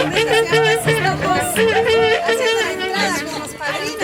Mientras que acá sí estamos haciendo la entrada con los padrinos.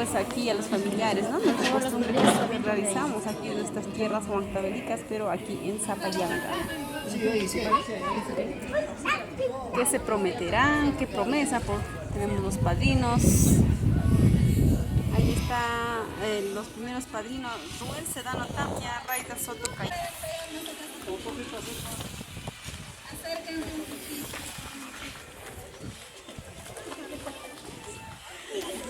pues aquí a los familiares, ¿no? Nuestra costumbre que realizamos aquí en nuestras tierras huancabélicas, pero aquí en Zapallanca. ¿Qué se prometerán? ¿Qué promesa? Tenemos los padrinos. Ahí está los primeros padrinos, Ruel Sedano Tapia, Raida Soto Cay.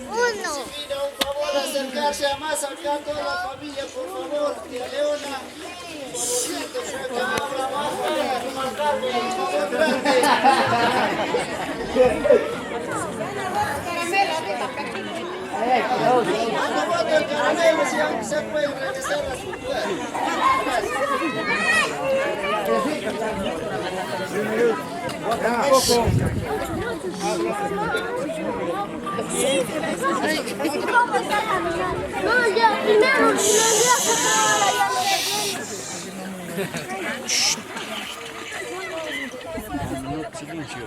Uno. Un favor, acercarse a más acá toda la familia, por favor. Tía Leona, por favorcito, se acá ahora abajo, como alcalde, cuando bote el caramelo, se puede regresar a su lugar. No, ya, primero, no voy a sacar ahora, ya Silencio.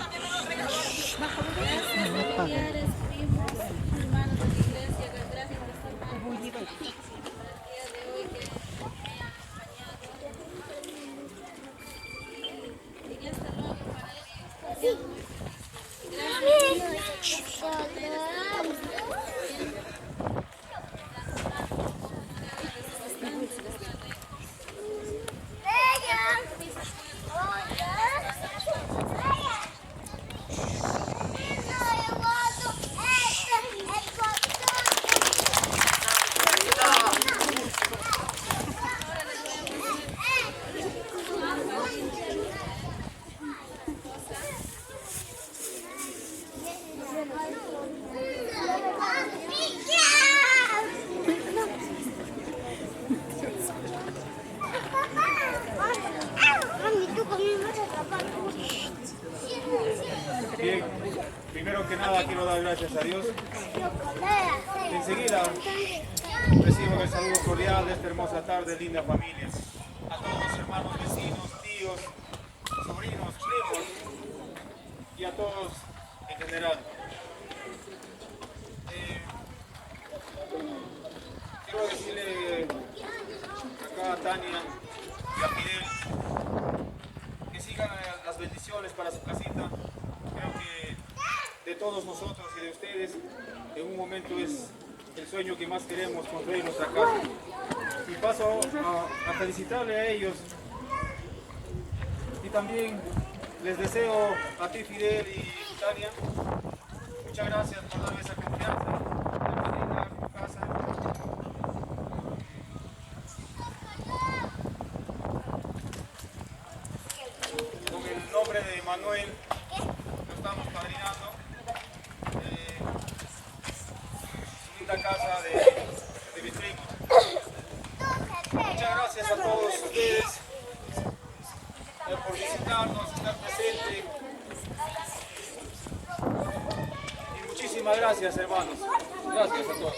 Bien, primero que nada quiero dar gracias a Dios. Enseguida recibo el saludo cordial de esta hermosa tarde, linda familia. A todos los hermanos, vecinos, tíos, sobrinos, primos y a todos en general. Quiero decirle acá a Tania y a Fidel que sigan las bendiciones para su casita. Creo que de todos nosotros y de ustedes, en un momento es el sueño que más queremos, construir nuestra casa. Y paso a felicitarle a ellos. Y también les deseo a ti, Fidel y Tania, muchas gracias por darme esa confianza de venir a tu casa. Con el nombre de Manuel, lo estamos padrinando. Su linda casa de mis primos. Muchas gracias a todos ustedes por visitarnos, estar presentes. Y muchísimas gracias, hermanos. Gracias a todos.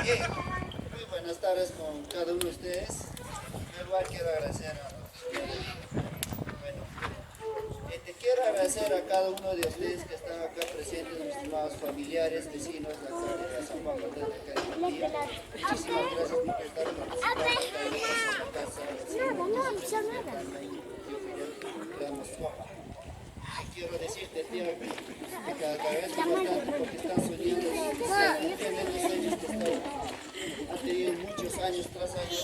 Bien, muy buenas tardes con cada uno de ustedes. En primer lugar quiero agradecer a quiero agradecer a cada uno de ustedes que están acá presentes, mis estimados familiares, vecinos de acá de San Juan Bautista de Carimantía. Muchísimas gracias por estar participando en esta casa. Quiero decirte, tía, que te agradezco bastante porque estás soñando tus sueños que has tenido muchos años tras años.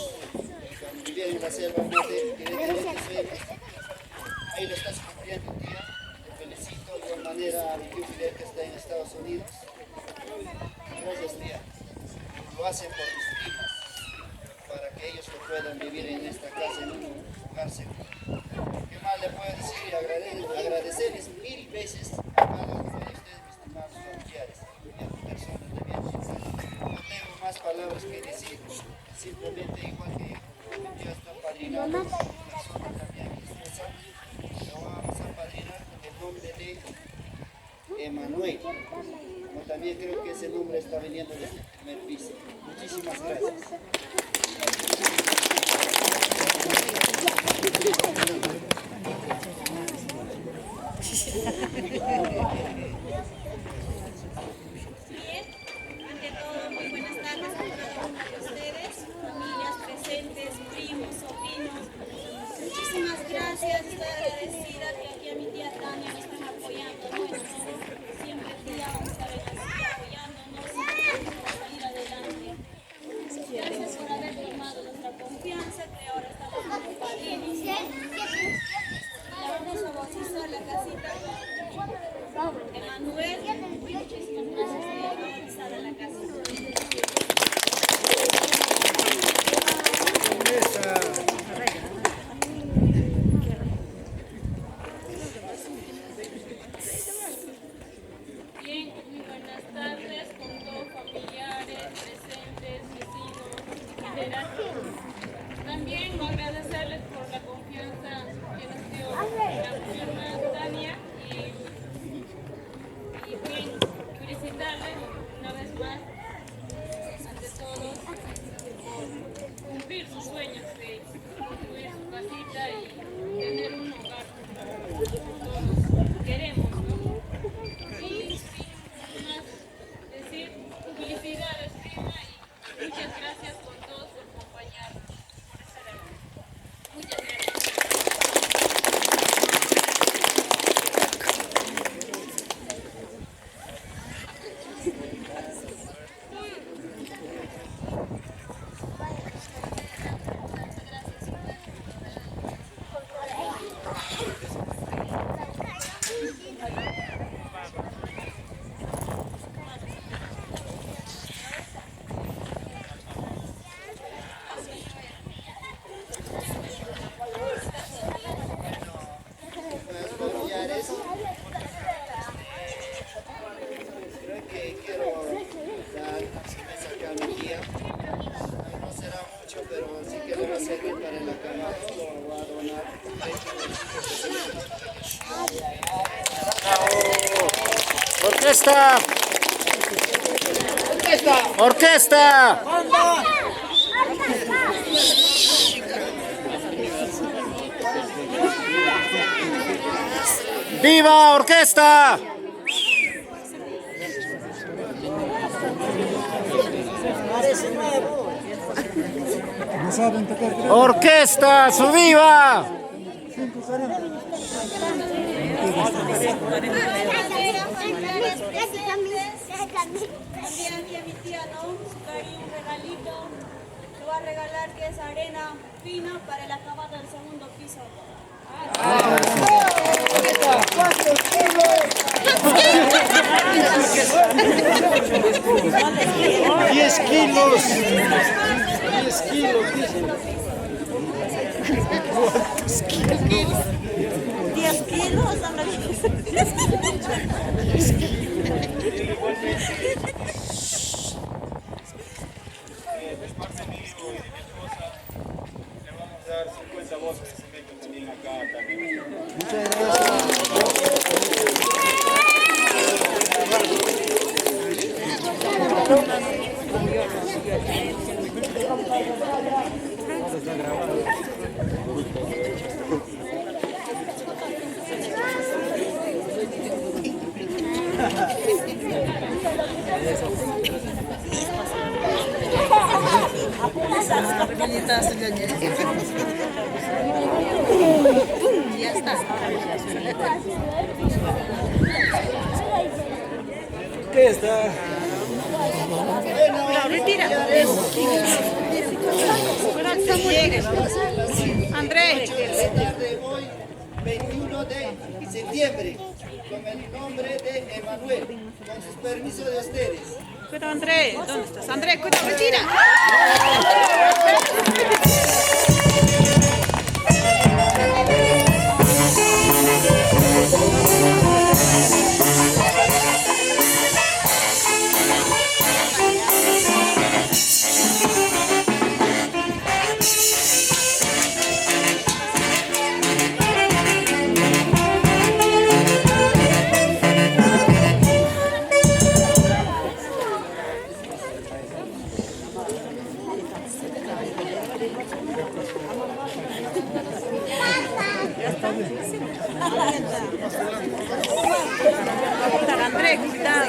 Cuando vivía en la selva, más de querer tus sueños. Ahí lo estás cumpliendo, tía. Te felicito de igual manera a mi tío Fidel que está en Estados Unidos. Gracias, tía. lo hacen por sus primas, para que ellos lo puedan vivir en esta casa en un lugar seguro. ¿Qué más le puedo decir? Y agradecerles 1000 veces a cada uno de ustedes, mis estimados familiares, personas de bien pensar. No tengo más palabras que decir, simplemente igual que ya está padrinando una persona también, mi esposa, lo vamos a padrinar con el nombre de Emanuel. Como también creo que ese nombre está viniendo desde el primer piso. Muchísimas gracias. Bien, ante todo, muy buenas tardes a cada uno de ustedes, familias presentes, primos, sobrinos. Muchísimas gracias, estoy agradecida que aquí a mi tía Tania me están apoyando, ¿no? En todo, siempre tía vamos a estar aquí apoyándonos para salir adelante. Gracias por haber tomado nuestra confianza, que ahora estamos como padrinos, ¿no? La vamos a bautizar la casita con Emanuel. Muchísimas gracias por bautizar la casita. Bien, muy buenas tardes con todos familiares, presentes, vecinos, en general. También agradecerles por la confianza que nos dio la hermana Tania y bien, felicitarles una vez más ante todos por cumplir sus sueños de construir su casita y tener un hogar como todos queremos, ¿no? Y sin más decir, felicidades prima y muchas gracias por todos por acompañarnos, por estar aquí. Muchas gracias. Familiares, creo que quiero dar esa acá a mi tía. No será mucho, pero sí que le va a servir para el acabado, lo va a donar. ¡Orquesta! ¡Orquesta! ¡Viva orquesta! ¡Orquesta, su viva! También aquí a mi tía, ¿no? Su cariño, un regalito. Le va a regalar que es arena fina para el acabado del segundo piso. 10 kilos. 10 kilos. 10 kilos, Es parte mío y de mi esposa. Le vamos a dar 50 voces de cemento también acá también. Ya está. ¿Qué está? Retira. Andrés. La tarde de hoy, 21 de septiembre, con el nombre de Emanuel, con sus permisos de ustedes. Pero Andrés, ¿dónde estás? Andrés, cuidado, retira. Andrés, cuidado.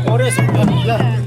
Por eso, ya.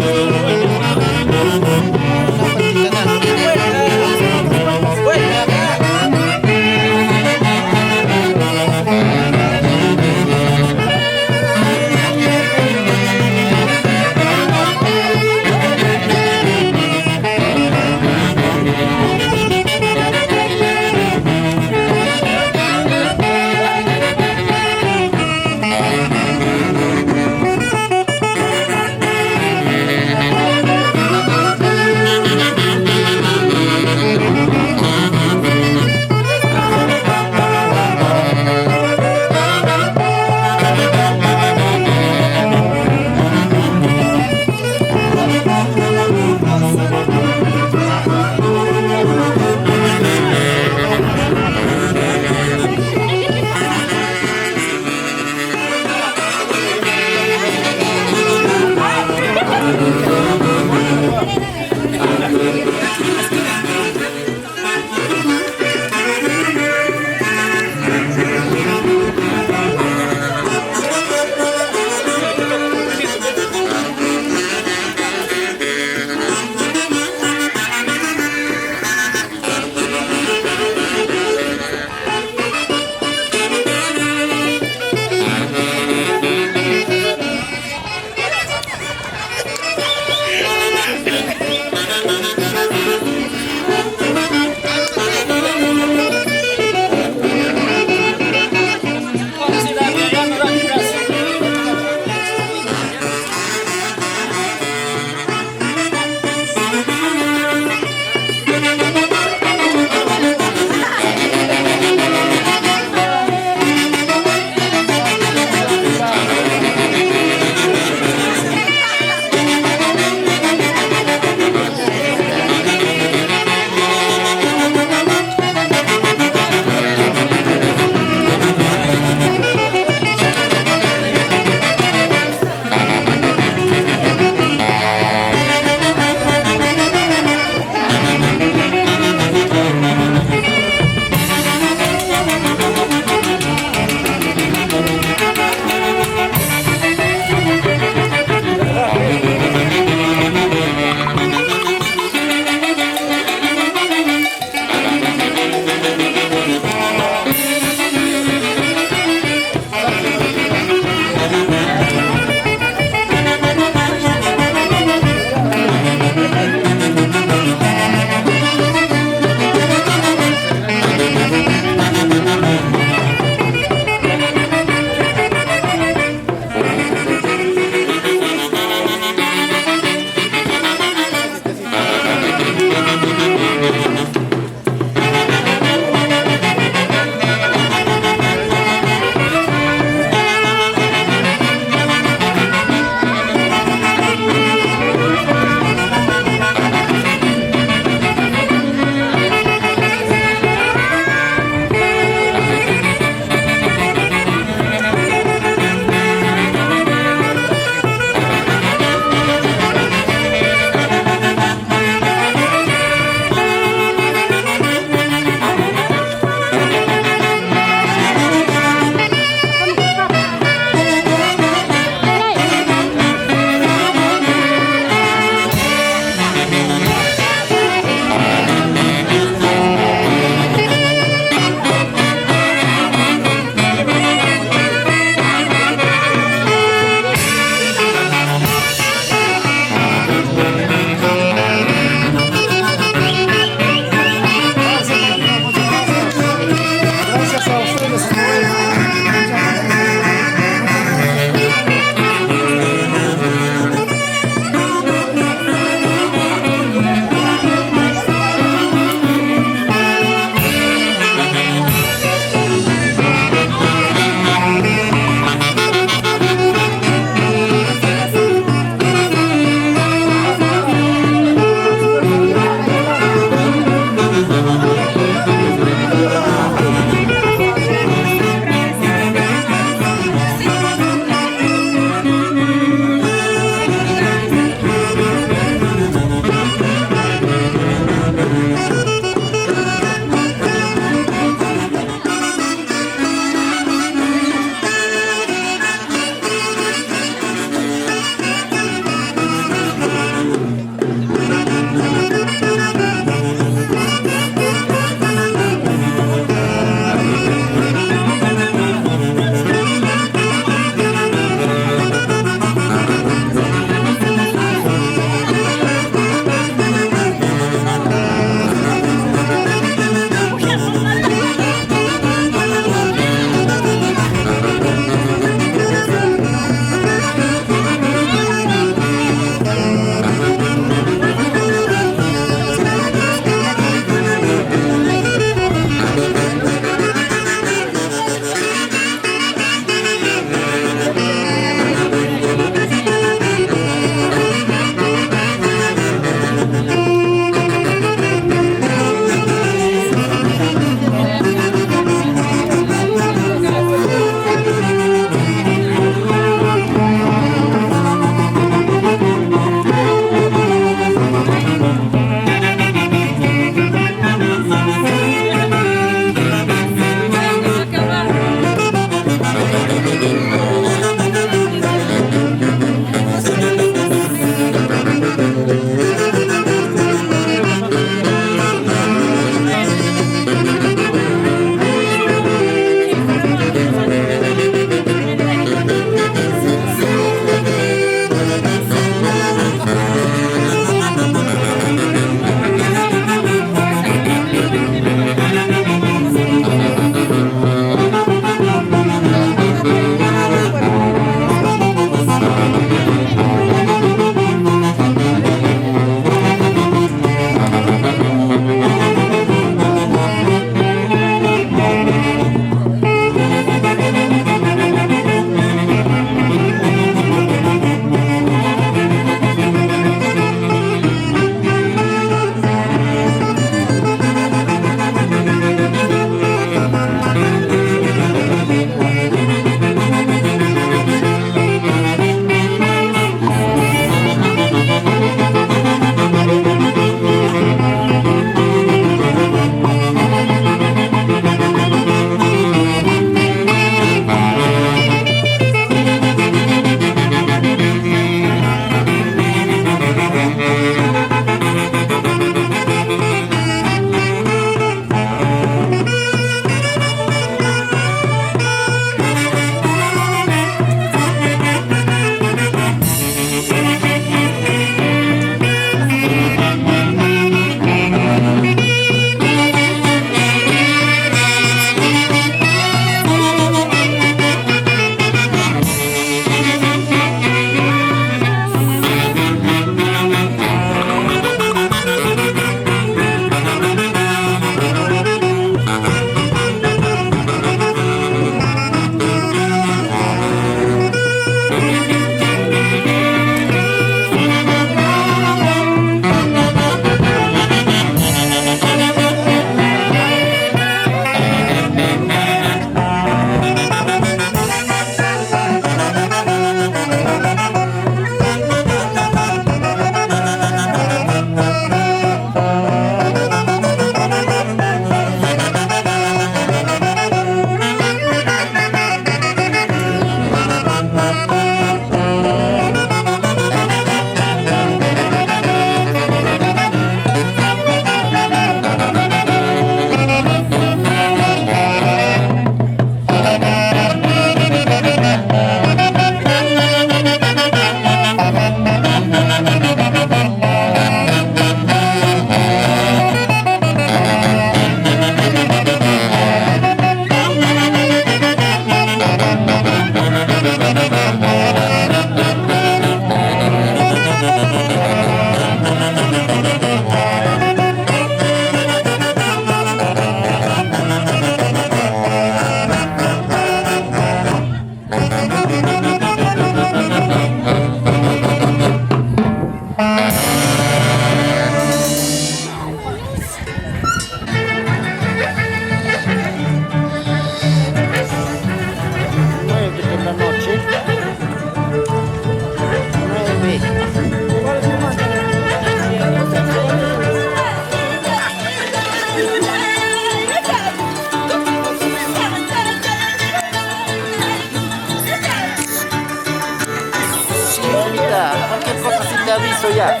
había visto ya.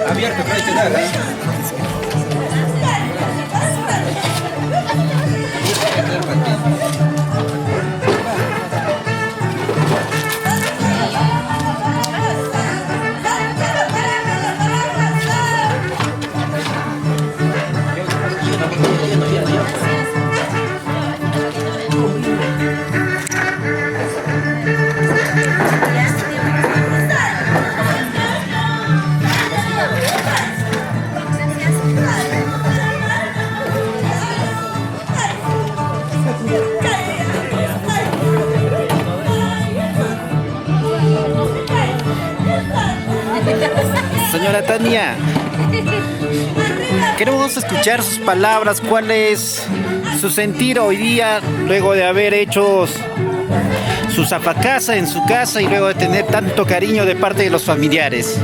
Abierto, pero hay que dar, ¿eh? Señora Tania, queremos escuchar sus palabras. ¿Cuál es su sentir hoy día luego de haber hecho su zapacasa en su casa y luego de tener tanto cariño de parte de los familiares?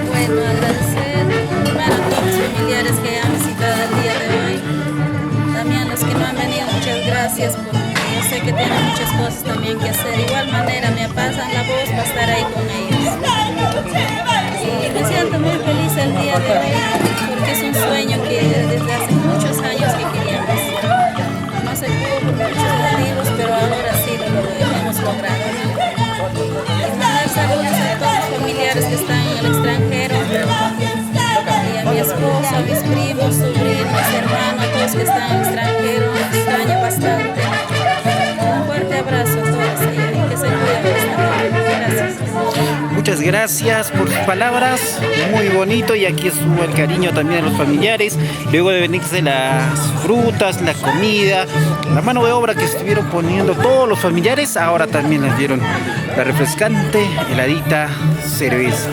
Bueno, agradecer primero a todos los familiares que han visitado el día de hoy. También los que no han venido, muchas gracias, porque yo sé que tienen muchas cosas también que hacer. De igual manera me pasan la voz para estar ahí con ellos. Y me siento muy feliz el día de hoy, porque es un sueño que desde hace muchos años que queríamos. No se pudo por muchos motivos, pero ahora sí lo hemos logrado. Y mandar saludos a todos los familiares que están en el extranjero, y a mi esposo, a mis primos, sobrinos, hermanos, a todos que están en el extranjero. Extraño bastante. Un fuerte abrazo a todos allá y que se cuiden bastante. Gracias. Muchas gracias por sus palabras, muy bonito, y aquí estuvo el cariño también de los familiares, luego de venirse las frutas, la comida, la mano de obra que estuvieron poniendo todos los familiares. Ahora también les dieron la refrescante, heladita cerveza.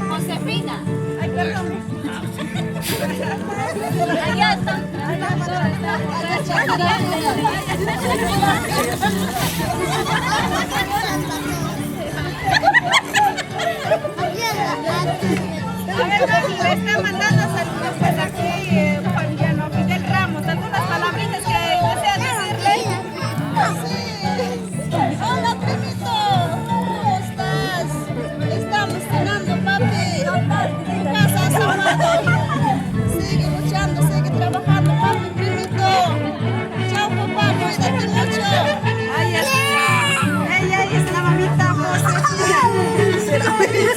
Josefina. Ay, perdón. Allá está. ver, Dani, le está mandando saludos pues aquí un familiar, Fidel Ramos. ¿Algunas palabritas que desea decirle? Hola, primito. ¿Cómo estás? Estamos cenando, papi. En casa asomado. Sigue luchando, sigue trabajando, papi, primito. Chao, papá. Cuídate mucho. Ahí está. Ella es la mamita Josefina. Estoy emocionada.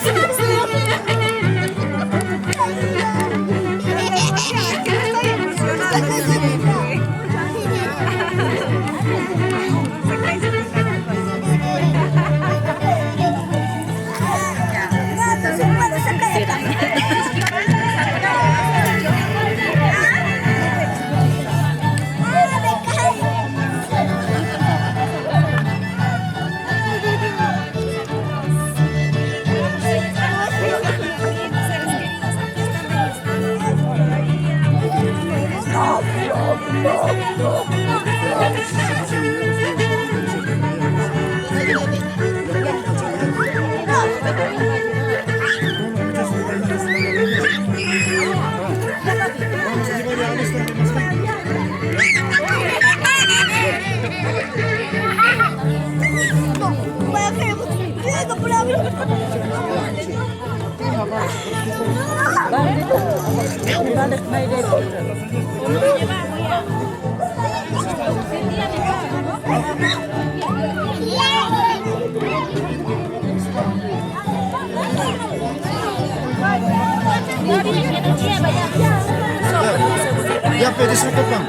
Ya pedís un pan.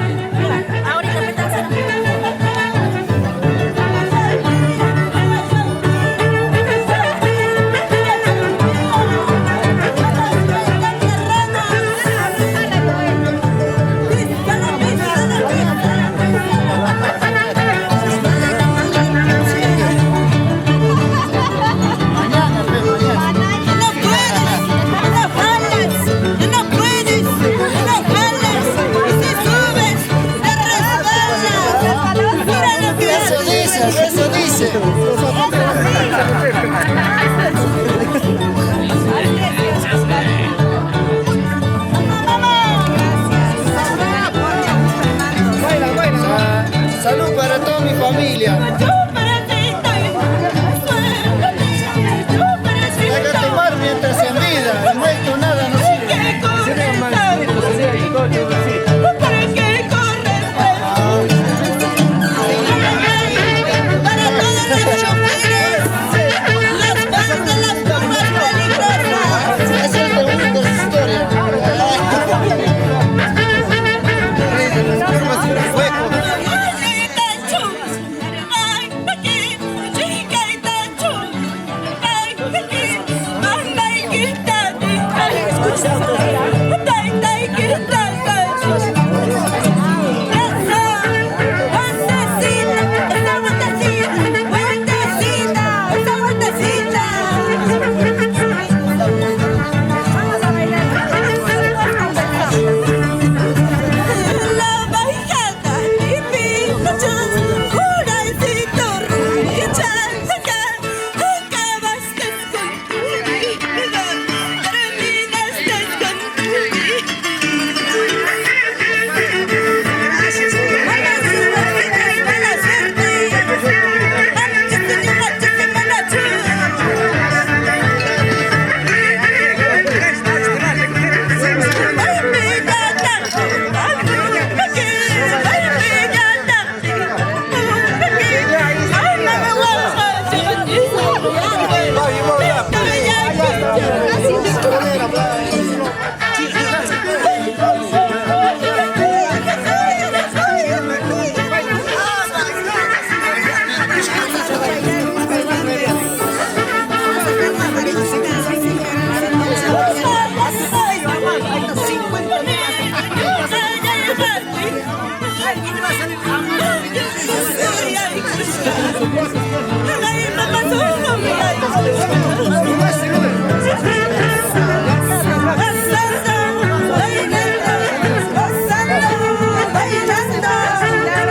Ahorita me estás haciendo. Eso dice. Salud para toda mi familia. Hay que tomar mientras se mida. No hay nada, no sirve. Bailando,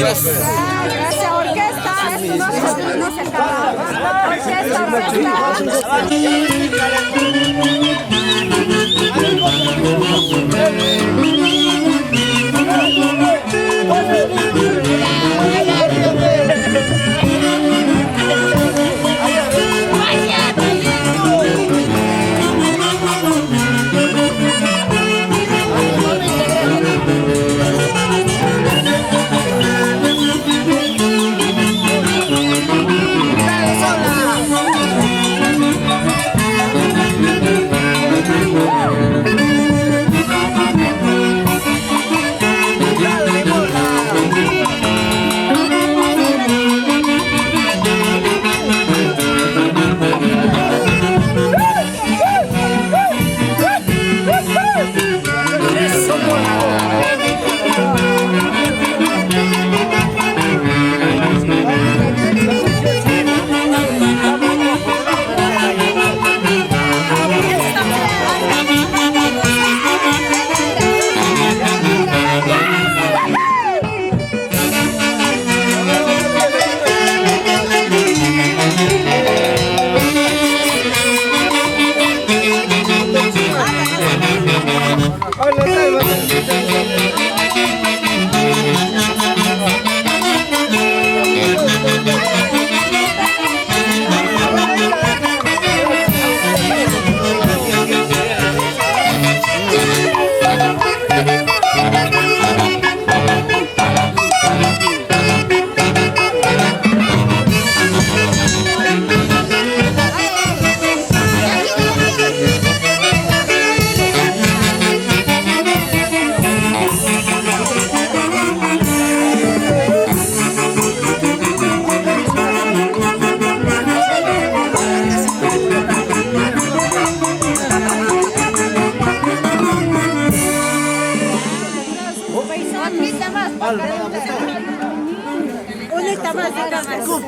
Gracias, orquesta. Esto no se acaba. Orquesta.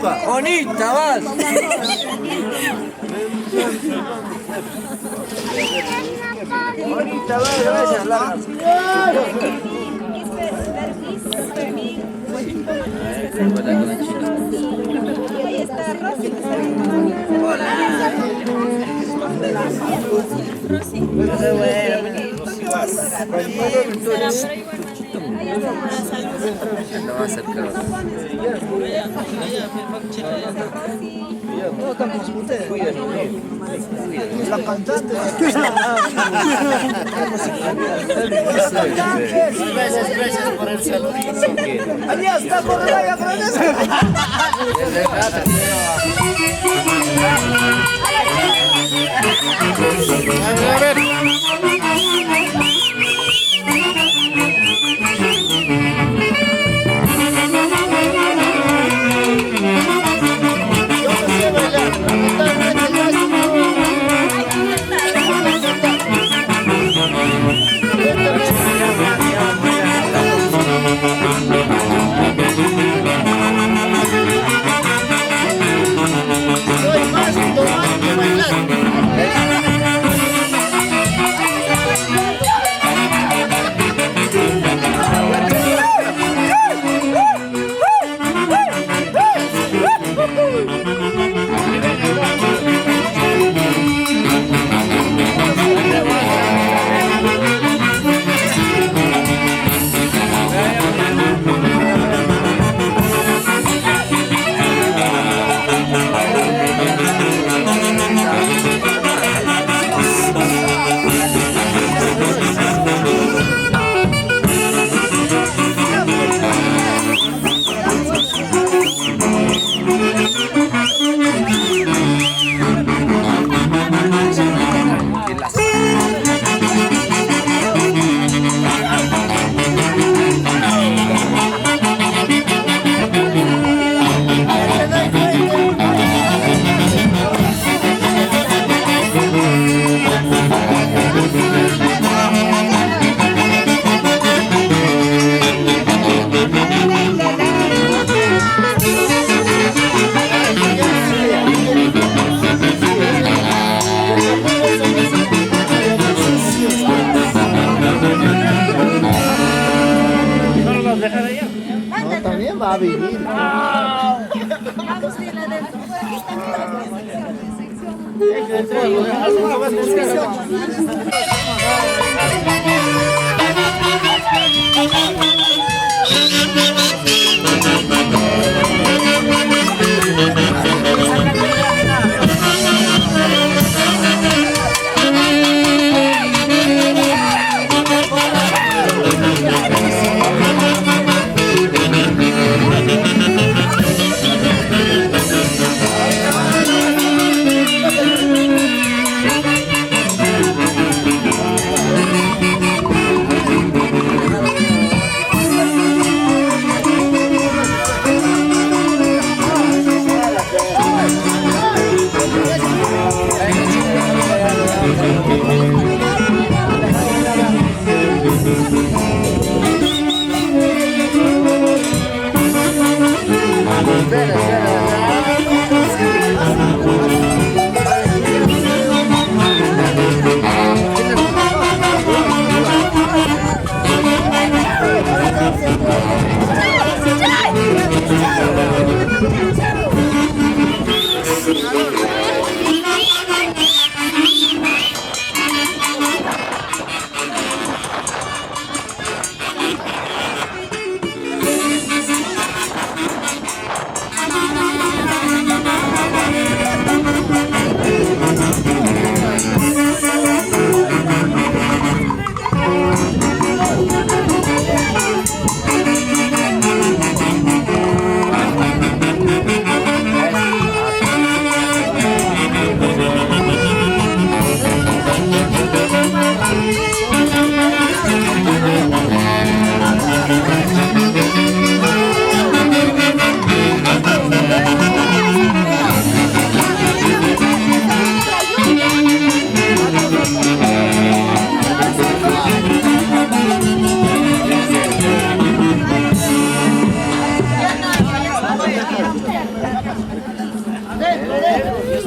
Bonita, vas. Bonita, vas, gracias, Lara. Ahí está Rosy. La cantante. Gracias por el saludito. Allá está por la grandeza. A ver. Yo no sé bailar, lamentablemente yo soy más tomar que bailar. No, también va a vivir.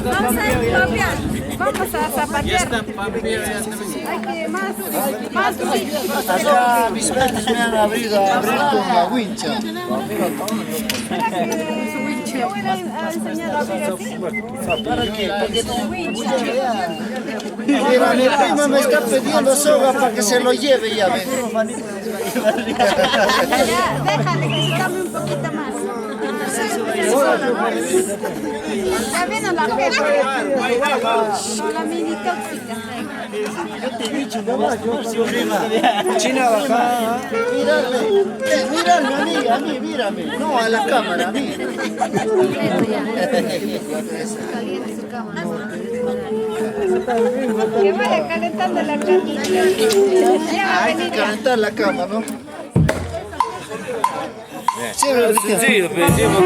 Vamos a expropiar. Vamos a zapatear. Hay que más. Acá mis padres me han abrir con la wincha. Te voy a enseñar a abrir así. ¿Para qué? Porque mira, mi prima me está pidiendo soga para que se lo lleve ya. Ya, déjale que se tome un poquito más. Ya vino la jefa. Con la mini tóxica. China baja. Mírame a mí, mírame. No a la cámara, a mí. Que vaya calentando la carne. Hay que calentar la cama, ¿no? Sí, Sí, lo pedimos.